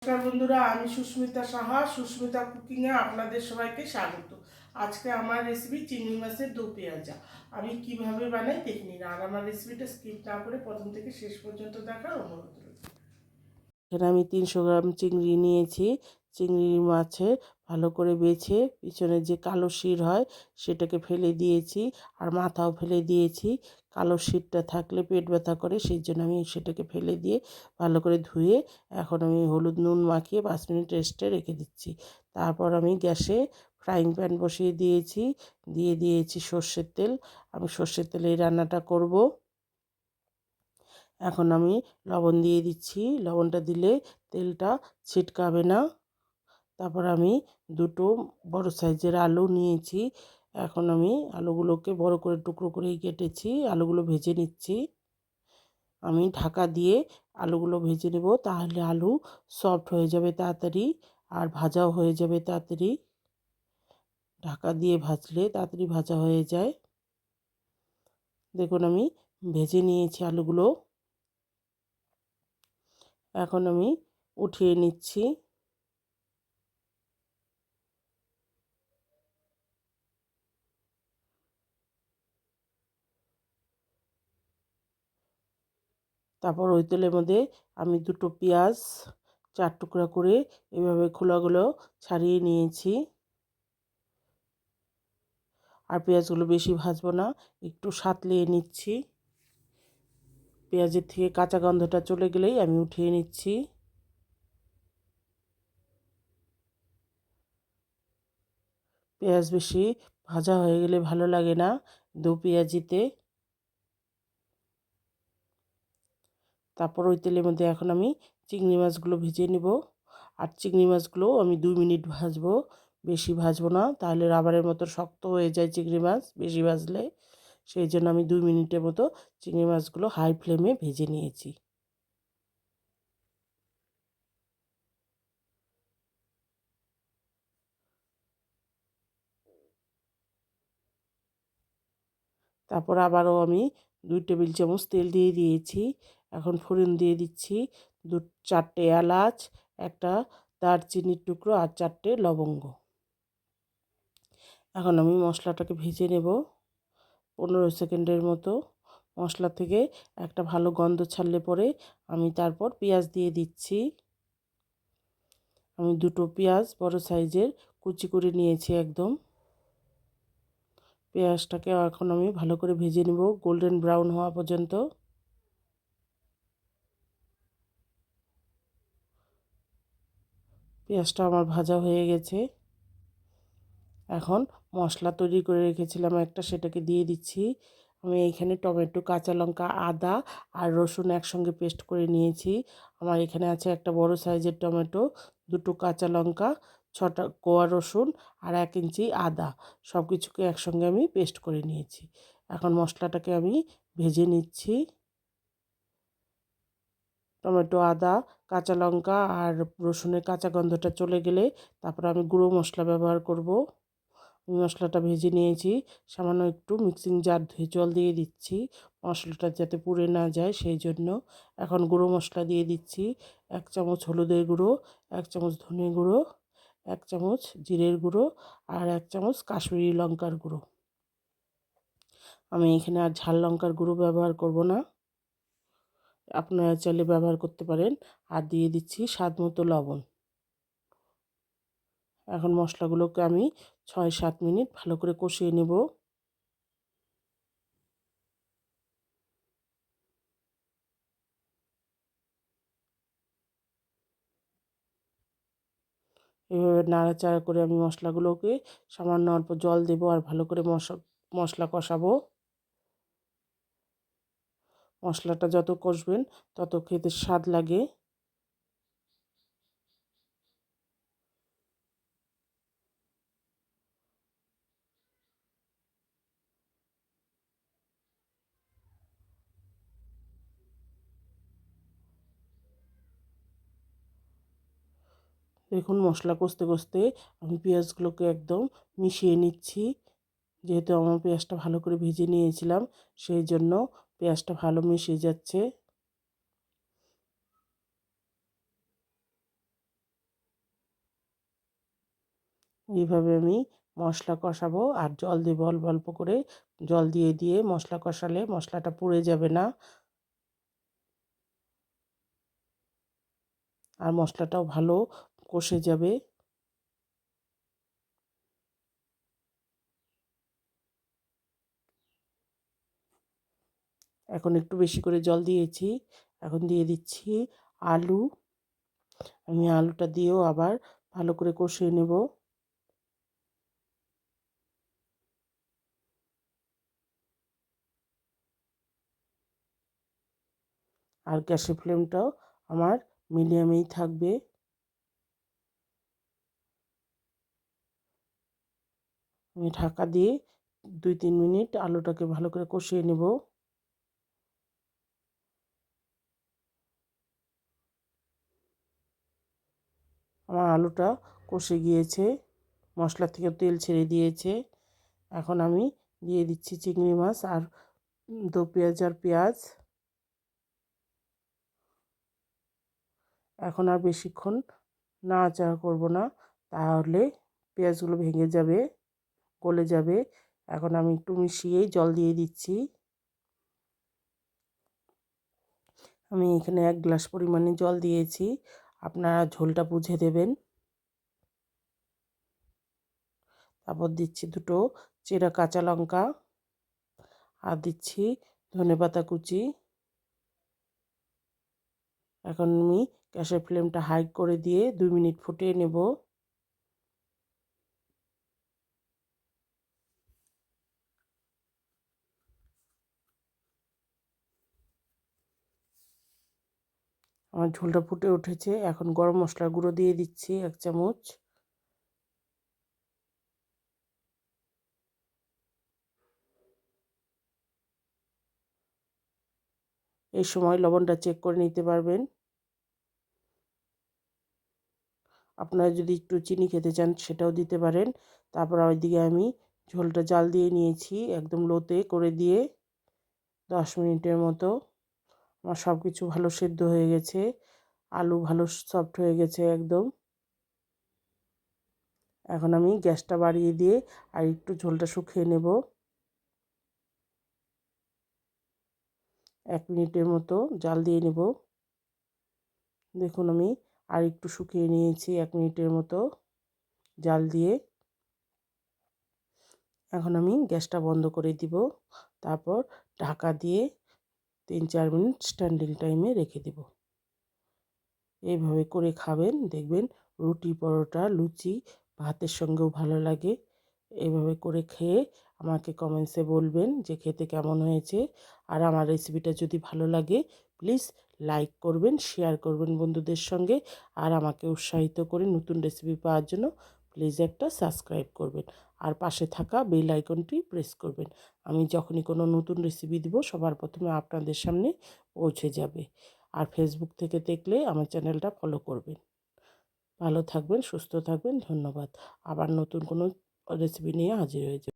নমস্কার বন্ধুরা, আমি সুস্মিতা সাহা। সুস্মিতা কুকিংয়ে আপনাদের সবাইকে স্বাগত। আজকে আমার রেসিপি চিংড়ি মাছের দো পেঁয়াজা। আমি কিভাবে বানাই দেখে নিন, আর আমার রেসিপিটা স্কিপ না করে প্রথম থেকে শেষ পর্যন্ত দেখার অনুরোধ রইল। এখানে আমি 300 গ্রাম চিংড়ি নিয়েছি। চিংড়ি মাছে ভালো করে বেছে পিছনে যে কালো শির হয় সেটাকে ফেলে দিয়েছি, আর মাথাও ফেলে দিয়েছি। কালো শিরটা থাকলে পেট ব্যথা করে, সেই জন্য আমি সেটাকে ফেলে দিয়ে ভালো করে ধুয়ে এখন আমি হলুদ নুন মাখিয়ে 5 মিনিট রেস্টে রেখে দিচ্ছি। তারপর আমি গ্যাসে ফ্রাইং প্যান বসিয়ে দিয়েছি সর্ষের তেল। আমি সর্ষের তেলে এই রান্নাটা করব। এখন আমি লবণ দিয়ে দিচ্ছি। লবণটা দিলে তেলটা ছিটকাবে না। তারপর আমি দুটো বড় সাইজের আলু নিয়েছি। এখন আমি আলুগুলোকে বড় করে টুকরো করেই কেটেছি। আলুগুলো ভেজে নিচ্ছি। আমি ঢাকা দিয়ে আলুগুলো ভেজে নেব, তাহলে আলু সফট হয়ে যাবে তাড়াতাড়ি, আর ভাজাও হয়ে যাবে তাড়াতাড়ি। ঢাকা দিয়ে ভাজলে তাড়াতাড়ি ভাজা হয়ে যায়। দেখুন আমি ভেজে নিয়েছি আলুগুলো। এখন আমি উঠিয়ে নিচ্ছি। তারপর ওই তেলের মধ্যে আমি দুটো পেঁয়াজ 4 টুকরা করে এভাবে খোলাগুলো ছাড়িয়ে নিয়েছি। আর পেঁয়াজগুলো বেশি ভাজবো না, একটু সাঁতলিয়ে নিচ্ছি। পেঁয়াজের থেকে কাঁচা গন্ধটা চলে গেলেই আমি উঠিয়ে নিচ্ছি। পেঁয়াজ বেশি ভাজা হয়ে গেলে ভালো লাগে না দো পেঁয়াজিতে। তারপর ওই তেলের মধ্যে এখন আমি চিংড়ি মাছগুলো ভেজে নেব। আর চিংড়ি মাছগুলো আমি 2 মিনিট ভাজবো, বেশি ভাজবো না, তাহলে রাবারের মতো শক্ত হয়ে যায় চিংড়ি মাছ বেশি ভাজলে। সেই জন্য আমি 2 মিনিটের মতো চিংড়ি মাছগুলো হাই ফ্লেমে ভেজে নিয়েছি। তারপর আবারও আমি 2 টেবিল চামচ তেল দিয়ে দিয়েছি। এখন ফোড়ন দিয়ে দিচ্ছি 4টে এলাচ, একটা দারচিনির টুকরো, আর 4টে লবঙ্গ। এখন আমি মশলাটাকে ভেজে নেব 15 সেকেন্ডের মতো। মশলা থেকে একটা ভালো গন্ধ ছাড়লে পরে আমি তারপর পেঁয়াজ দিয়ে দিচ্ছি। আমি দুটো পেঁয়াজ বড় সাইজের কুচি করে নিয়েছি একদম। পেঁয়াজটাকে এখন আমি ভালো করে ভেজে নেব গোল্ডেন ব্রাউন হওয়া পর্যন্ত। পেঁয়াজটা আমার ভাজা হয়ে গেছে। এখন মশলা তৈরি করে রেখেছিলাম একটা, সেটাকে দিয়ে দিচ্ছি। আমি এইখানে টমেটো, কাঁচা লঙ্কা, আদা আর রসুন একসঙ্গে পেস্ট করে নিয়েছি। আমার এখানে আছে একটা বড় সাইজের টমেটো, দুটো কাঁচা লঙ্কা, 6টা কোয়া রসুন, আর 1 ইঞ্চি আদা। সব কিছুকে একসঙ্গে আমি পেস্ট করে নিয়েছি। এখন মশলাটাকে আমি ভেজে নিচ্ছি। টমেটো, আদা, কাঁচা লঙ্কা আর রসুনের কাঁচা গন্ধটা চলে গেলে তারপর আমি গুঁড়ো মশলা ব্যবহার করব। মশলাটা ভেজে নিয়েছি। সামান্য একটু মিক্সিং জার ধুয়ে জল দিয়ে দিচ্ছি, মশলাটা যাতে পুড়ে না যায় সেই জন্য। এখন গুঁড়ো মশলা দিয়ে দিচ্ছি। 1 চামচ হলুদের গুঁড়ো, 1 চামচ ধনে গুঁড়ো, 1 চামচ জিরের গুঁড়ো, আর 1 চামচ কাশ্মীরি লঙ্কার গুঁড়ো। আমি এখানে আর ঝাল লঙ্কার গুঁড়ো ব্যবহার করব না, আপনারা চাইলে ব্যবহার করতে পারেন। আর দিয়ে দিচ্ছি স্বাদ মতো লবণ। এখন মশলাগুলোকে আমি 6-7 মিনিট ভালো করে কষিয়ে নেব। এভাবে নাড়াচাড়া করে আমি মশলাগুলোকে সামান্য অল্প জল দেবো, আর ভালো করে মশলা কষাবো। মশলাটা যত কষবেন তত খেতে স্বাদ লাগে। দেখুন মশলা কষতে কষতে আমি পেঁয়াজগুলোকে একদম মিশিয়ে নিচ্ছি। যেহেতু আমার পেঁয়াজটা ভালো করে ভেজে নিয়েছিলাম, সেই জন্য পেঁয়াজটা ভালো মিশে যাচ্ছে। এইভাবে আমি মশলা কষাবো আর জল দেবো অল্প অল্প করে। জল দিয়ে দিয়ে মশলা কষালে মশলাটা পুড়ে যাবে না আর মশলাটাও ভালো কষে যাবে। এখন একটু বেশি করে জল দিয়েছি। এখন দিয়ে দিচ্ছি আলু। আমি আলুটা দিয়েও আবার ভালো করে কষিয়ে নেব। আর গ্যাসের ফ্লেমটাও আমার মিডিয়ামেই থাকবে। আমি ঢাকা দিয়ে 2-3 মিনিট আলুটাকে ভালো করে কষিয়ে নেব। আমার আলুটা কষে গিয়েছে, মশলা থেকে তেল ছেড়ে দিয়েছে। এখন আমি দিয়ে দিচ্ছি চিংড়ি মাছ আর দো পেঁয়াজ আর পেঁয়াজ। এখন আর বেশিক্ষণ নাড়াচাড়া করব না, তাহলে পেঁয়াজগুলো ভেঙে যাবে, গলে যাবে। এখন আমি একটু মিশিয়েই জল দিয়ে দিচ্ছি। আমি এখানে 1 গ্লাস পরিমাণে জল দিয়েছি, আপনারা ঝোলটা বুঝে দেবেন। তারপর দিচ্ছি 2টো চেরা কাঁচা লঙ্কা আর দিচ্ছি ধনেপাতা কুচি। এখন আমি গ্যাসের ফ্লেমটা হাই করে দিয়ে 2 মিনিট ফুটিয়ে নেব। আমার ঝোলটা ফুটে উঠেছে। এখন গরম মশলার গুঁড়ো দিয়ে দিচ্ছি 1 চামচ। এই সময় লবণটা চেক করে নিতে পারবেন। আপনারা যদি একটু চিনি খেতে চান সেটাও দিতে পারেন। তারপর ওইদিকে আমি ঝোলটা জাল দিয়ে নিয়েছি একদম লোতে করে দিয়ে 10 মিনিটের মতো। আমার সব কিছু ভালো সেদ্ধ হয়ে গেছে, আলু ভালো সফট হয়ে গেছে একদম। এখন আমি গ্যাসটা বাড়িয়ে দিয়ে আর একটু ঝোলটা শুকিয়ে নেব। 1 মিনিটের মতো জাল দিয়ে নেব। দেখুন আমি আর একটু শুকিয়ে নিয়েছি 1 মিনিটের মতো জাল দিয়ে। এখন আমি গ্যাসটা বন্ধ করে দিব। তারপর ঢাকা দিয়ে 3-4 মিনিট স্ট্যান্ডিং টাইমে রেখে দেব। এইভাবে করে খাবেন, দেখবেন রুটি, পরোটা, লুচি, ভাতের সঙ্গেও ভালো লাগে। এইভাবে করে খেয়ে আমাকে কমেন্টসে বলবেন যে খেতে কেমন হয়েছে। আর আমার রেসিপিটা যদি ভালো লাগে প্লিজ লাইক করবেন, শেয়ার করবেন বন্ধুদের সঙ্গে। আর আমাকে উৎসাহিত করে নতুন রেসিপি পাওয়ার জন্য প্লিজ একটা সাবস্ক্রাইব করবেন আর পাশে থাকা বেল আইকনটি প্রেস করবেন। আমি যখনই কোনো নতুন রেসিপি দিব সবার প্রথমে আপনাদের সামনে পৌঁছে যাবে। আর ফেসবুক থেকে দেখলে আমার চ্যানেলটা ফলো করবেন। ভালো থাকবেন, সুস্থ থাকবেন। ধন্যবাদ। আবার নতুন কোনো রেসিপি নিয়ে হাজির হয়ে যাব।